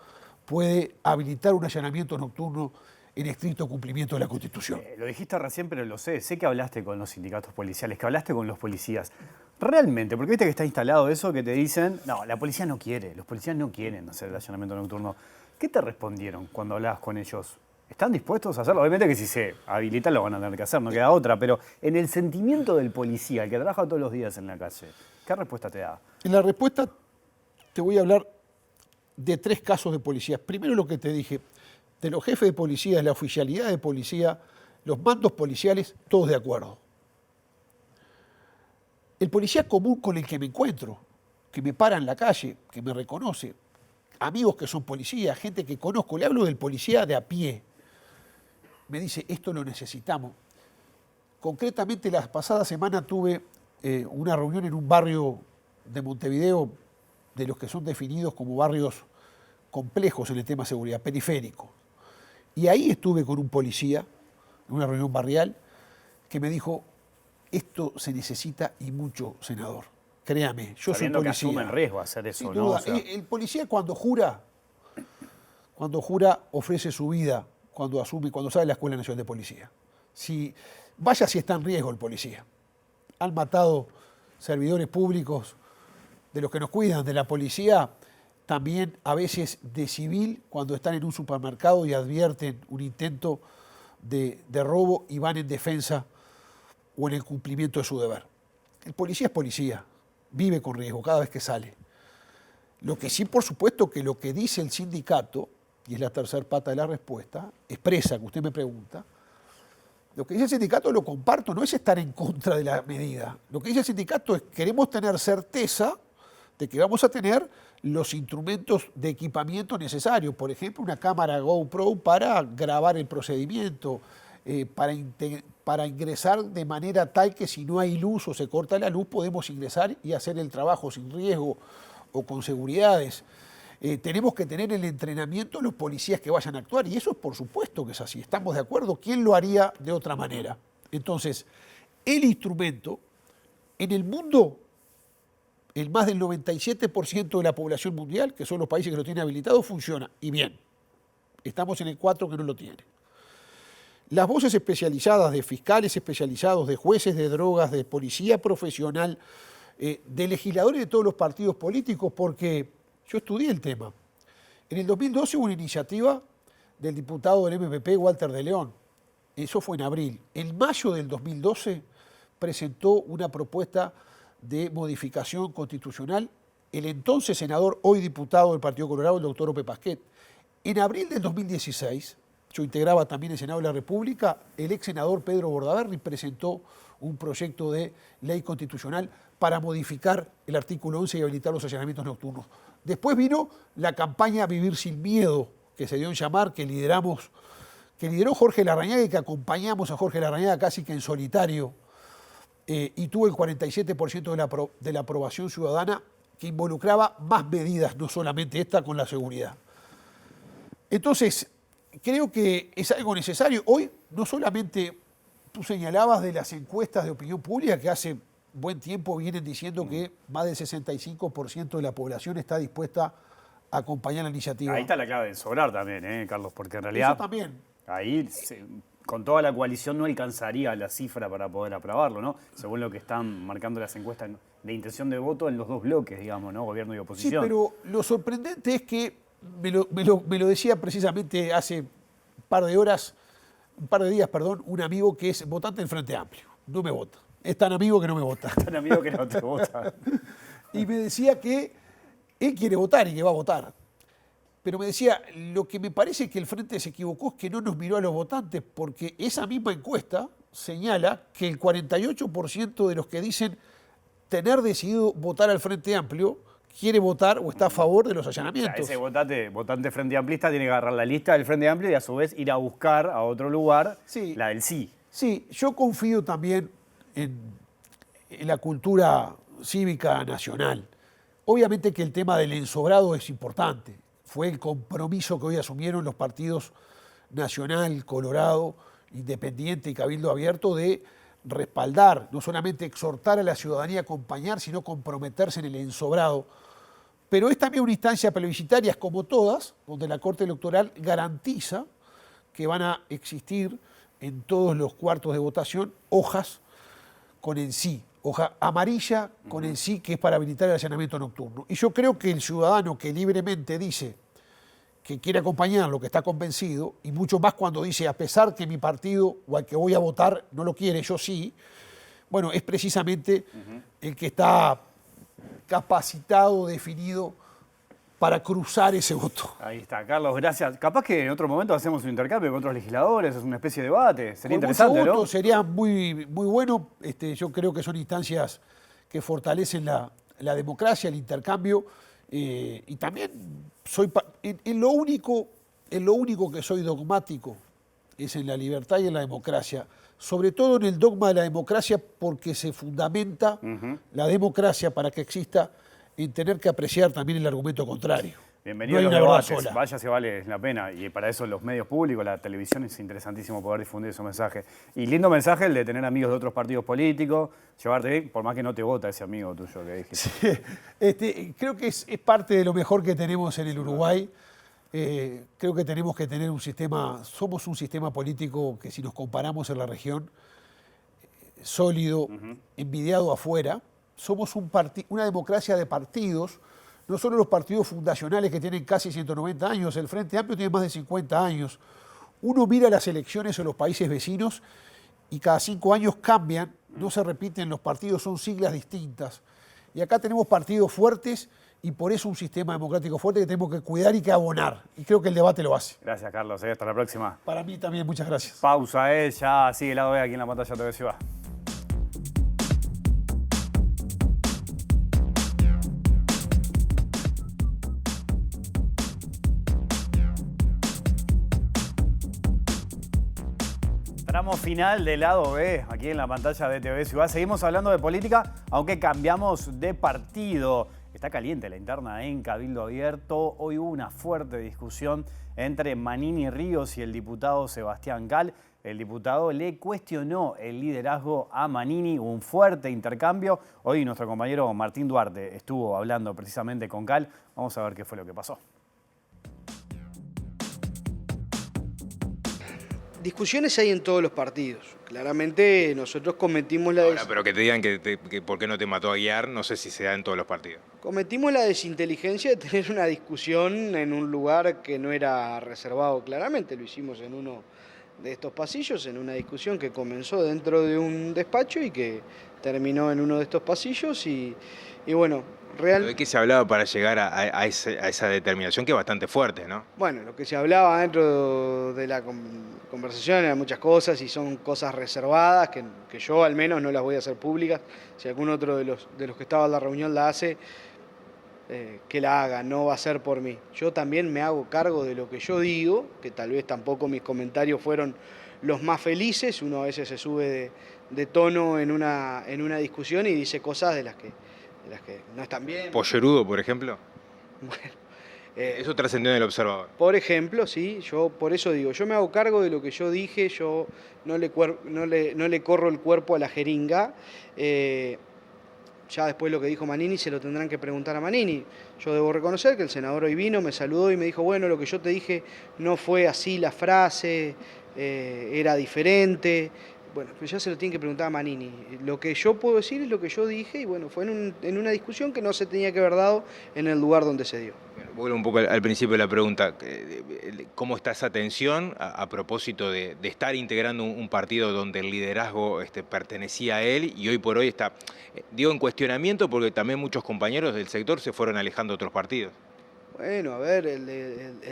Speaker 7: puede habilitar un allanamiento nocturno en estricto cumplimiento de la Constitución.
Speaker 1: Lo dijiste recién, pero lo sé que hablaste con los sindicatos policiales, que hablaste con los policías. Realmente, porque viste que está instalado eso que te dicen, no, la policía no quiere, los policías no quieren hacer el allanamiento nocturno. ¿Qué te respondieron cuando hablabas con ellos? ¿Están dispuestos a hacerlo? Obviamente que si se habilita lo van a tener que hacer, no queda otra, pero en el sentimiento del policía, el que trabaja todos los días en la calle, ¿qué respuesta te da?
Speaker 7: En la respuesta te voy a hablar de 3 casos de policías. Primero lo que te dije, de los jefes de policía, de la oficialidad de policía, los mandos policiales, todos de acuerdo. El policía común con el que me encuentro, que me para en la calle, que me reconoce, amigos que son policías, gente que conozco, le hablo del policía de a pie, me dice, esto lo necesitamos. Concretamente, la pasada semana tuve una reunión en un barrio de Montevideo, de los que son definidos como barrios complejos en el tema de seguridad, periféricos. Y ahí estuve con un policía, en una reunión barrial, que me dijo, esto se necesita y mucho, senador. Créame, yo
Speaker 1: Sabiendo
Speaker 7: soy policía.
Speaker 1: que asume en riesgo hacer eso,
Speaker 7: Sin
Speaker 1: ¿no?
Speaker 7: duda.
Speaker 1: O sea,
Speaker 7: El policía cuando jura ofrece su vida, cuando sale de la Escuela Nacional de Policía. Vaya si está en riesgo el policía. Han matado servidores públicos de los que nos cuidan, de la policía, también a veces de civil, cuando están en un supermercado y advierten un intento de robo y van en defensa o en el cumplimiento de su deber. El policía es policía, vive con riesgo cada vez que sale. Lo que sí, por supuesto, que lo que dice el sindicato, y es la tercera pata de la respuesta, expresa, que usted me pregunta, lo que dice el sindicato lo comparto, no es estar en contra de la medida. Lo que dice el sindicato es queremos tener certeza de que vamos a tener los instrumentos de equipamiento necesarios. Por ejemplo, una cámara GoPro para grabar el procedimiento, para ingresar de manera tal que si no hay luz o se corta la luz, podemos ingresar y hacer el trabajo sin riesgo o con seguridades. Tenemos que tener el entrenamiento de los policías que vayan a actuar, y eso por supuesto que es así, estamos de acuerdo. ¿Quién lo haría de otra manera? Entonces, el instrumento, en el mundo, el más del 97% de la población mundial, que son los países que lo tienen habilitado, funciona, y bien. Estamos en el 4 que no lo tiene. Las voces especializadas de fiscales especializados, de jueces de drogas, de policía profesional, de legisladores de todos los partidos políticos, porque yo estudié el tema. En el 2012 hubo una iniciativa del diputado del MPP, Walter de León. Eso fue en abril. En mayo del 2012 presentó una propuesta de modificación constitucional el entonces senador, hoy diputado del Partido Colorado, el doctor Ope Pasquet. En abril del 2016, yo integraba también el Senado de la República, el ex senador Pedro Bordaberry presentó un proyecto de ley constitucional para modificar el artículo 11 y habilitar los allanamientos nocturnos. Después vino la campaña Vivir sin Miedo, que se dio en llamar, que lideró Jorge Larrañaga y que acompañamos a Jorge Larrañaga casi que en solitario, y tuvo el 47% de la aprobación ciudadana, que involucraba más medidas, no solamente esta con la seguridad. Entonces, creo que es algo necesario. Hoy no solamente tú señalabas de las encuestas de opinión pública que hace buen tiempo vienen diciendo que más del 65% de la población está dispuesta a acompañar la iniciativa.
Speaker 1: ahí está la clave de sobrar también, Carlos, porque en realidad
Speaker 7: Eso también.
Speaker 1: ahí con toda la coalición no alcanzaría la cifra para poder aprobarlo, ¿no? Según lo que están marcando las encuestas de intención de voto en los dos bloques, digamos, ¿no? Gobierno y
Speaker 7: Sí,
Speaker 1: oposición.
Speaker 7: pero lo sorprendente es que me lo decía precisamente hace un par de días, un amigo que es votante del Frente Amplio. No me vota. Es tan amigo que no me vota.
Speaker 1: Tan amigo que no te vota.
Speaker 7: Y me decía que él quiere votar y que va a votar. Pero me decía, lo que me parece que el Frente se equivocó es que no nos miró a los votantes, porque esa misma encuesta señala que el 48% de los que dicen tener decidido votar al Frente Amplio quiere votar o está a favor de los
Speaker 1: O sea,
Speaker 7: allanamientos.
Speaker 1: ese votante Frente Amplista tiene que agarrar la lista del Frente Amplio y a su vez ir a buscar a otro lugar
Speaker 7: Sí.
Speaker 1: la del sí.
Speaker 7: Sí, yo confío también en la cultura cívica nacional. Obviamente que el tema del ensobrado es importante. Fue el compromiso que hoy asumieron los partidos Nacional, Colorado, Independiente y Cabildo Abierto de respaldar, no solamente exhortar a la ciudadanía a acompañar, sino comprometerse en el ensobrado. Pero es también una instancia plebiscitaria, como todas, donde la Corte Electoral garantiza que van a existir en todos los cuartos de votación hojas con el sí. hoja amarilla con el sí, que es para habilitar el allanamiento nocturno. Y yo creo que el ciudadano que libremente dice que quiere acompañarlo, que está convencido, y mucho más cuando dice, a pesar que mi partido o al que voy a votar no lo quiere, yo sí, bueno, es precisamente el que está capacitado, definido para cruzar ese voto.
Speaker 1: Ahí está, Carlos, gracias. Capaz que en otro momento hacemos un intercambio con otros legisladores, es una especie de debate. Sería
Speaker 7: Con
Speaker 1: interesante,
Speaker 7: mucho
Speaker 1: ¿no?
Speaker 7: gusto, sería muy, muy bueno. Yo creo que son instancias que fortalecen la democracia, el intercambio. Y también en lo único que soy dogmático es en la libertad y en la democracia. Sobre todo en el dogma de la democracia, porque se fundamenta la democracia para que exista en tener que apreciar también el argumento contrario.
Speaker 1: Bienvenido
Speaker 7: No
Speaker 1: a
Speaker 7: hay
Speaker 1: los
Speaker 7: una verdad
Speaker 1: debates,
Speaker 7: sola.
Speaker 1: vaya si vale la pena. Y para eso los medios públicos, la televisión, es interesantísimo poder difundir esos mensajes. Y lindo mensaje el de tener amigos de otros partidos políticos, llevarte bien, por más que no te vota ese amigo tuyo que dijiste.
Speaker 7: Creo que es parte de lo mejor que tenemos en el Uruguay. Creo que tenemos que tener somos un sistema político que, si nos comparamos en la región, sólido, envidiado afuera. Somos una democracia de partidos, no solo los partidos fundacionales que tienen casi 190 años, el Frente Amplio tiene más de 50 años. Uno mira las elecciones en los países vecinos y cada 5 años cambian, no se repiten los partidos, son siglas distintas. Y acá tenemos partidos fuertes y por eso un sistema democrático fuerte que tenemos que cuidar y que abonar. Y creo que el debate lo hace.
Speaker 1: Gracias, Carlos. Hasta la próxima.
Speaker 7: Para mí también, muchas gracias.
Speaker 1: Pausa, ya sigue el lado B aquí en la pantalla TV Ciudad. Tramo final del lado B, aquí en la pantalla de TV Ciudad. Seguimos hablando de política, aunque cambiamos de partido. Está caliente la interna en Cabildo Abierto. Hoy hubo una fuerte discusión entre Manini Ríos y el diputado Sebastián Cal. El diputado le cuestionó el liderazgo a Manini, un fuerte intercambio. Hoy nuestro compañero Martín Duarte estuvo hablando precisamente con Cal. Vamos a ver qué fue lo que pasó.
Speaker 6: Discusiones hay en todos los partidos. Claramente nosotros cometimos la...
Speaker 8: Ahora, pero que te digan que por qué no te mató a guiar, no sé si se da en todos los partidos.
Speaker 6: Cometimos la desinteligencia de tener una discusión en un lugar que no era reservado claramente. Lo hicimos en uno de estos pasillos, en una discusión que comenzó dentro de un despacho y que terminó en uno de estos pasillos y bueno...
Speaker 8: ¿De qué se hablaba para llegar a esa determinación que es bastante fuerte, no?
Speaker 6: Bueno, lo que se hablaba dentro de la conversación eran muchas cosas y son cosas reservadas que yo al menos no las voy a hacer públicas. Si algún otro de los que estaba en la reunión la hace, que la haga, no va a ser por mí. Yo también me hago cargo de lo que yo digo, que tal vez tampoco mis comentarios fueron los más felices. Uno a veces se sube de tono en una discusión y dice cosas de las que no están bien.
Speaker 8: ¿Pollerudo, por ejemplo?
Speaker 6: Bueno,
Speaker 8: eso trascendió en El Observador.
Speaker 6: Por ejemplo, sí, yo por eso digo, yo me hago cargo de lo que yo dije, yo no le corro el cuerpo a la jeringa. Ya después lo que dijo Manini se lo tendrán que preguntar a Manini. Yo debo reconocer que el senador hoy vino, me saludó y me dijo, bueno, lo que yo te dije no fue así la frase, era diferente. Bueno, pues ya se lo tienen que preguntar a Manini. Lo que yo puedo decir es lo que yo dije y bueno, fue en una discusión que no se tenía que haber dado en el lugar donde se dio.
Speaker 8: Vuelvo un poco al principio de la pregunta. ¿Cómo está esa tensión a propósito de estar integrando un partido donde el liderazgo pertenecía a él y hoy por hoy está, digo, en cuestionamiento porque también muchos compañeros del sector se fueron alejando de otros partidos?
Speaker 6: Bueno, a ver, el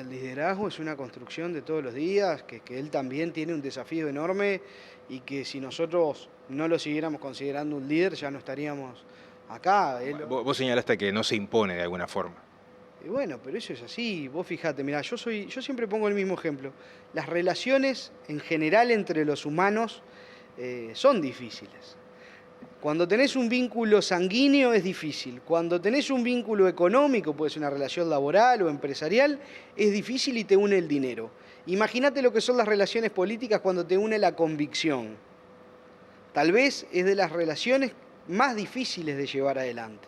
Speaker 6: liderazgo es una construcción de todos los días, que él también tiene un desafío enorme y que si nosotros no lo siguiéramos considerando un líder ya no estaríamos acá.
Speaker 8: Vos señalaste que no se impone de alguna forma.
Speaker 6: Y bueno, pero eso es así. Vos fijate, mirá, yo siempre pongo el mismo ejemplo. Las relaciones en general entre los humanos son difíciles. Cuando tenés un vínculo sanguíneo es difícil. Cuando tenés un vínculo económico, puede ser una relación laboral o empresarial, es difícil y te une el dinero. Imagínate lo que son las relaciones políticas cuando te une la convicción. Tal vez es de las relaciones más difíciles de llevar adelante.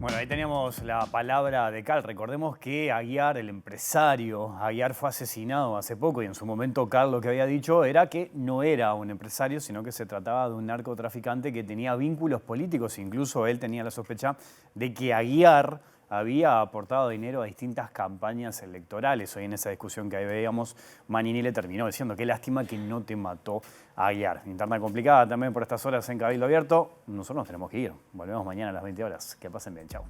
Speaker 1: Bueno, ahí teníamos la palabra de Carl. Recordemos que Aguiar, el empresario, Aguiar fue asesinado hace poco y en su momento Carl lo que había dicho era que no era un empresario, sino que se trataba de un narcotraficante que tenía vínculos políticos. Incluso él tenía la sospecha de que Aguiar había aportado dinero a distintas campañas electorales. Hoy en esa discusión que ahí veíamos, Manini le terminó diciendo qué lástima que no te mató a Aguiar. Interna complicada también por estas horas en Cabildo Abierto. Nosotros nos tenemos que ir. Volvemos mañana a las 20 horas. Que pasen bien. Chao.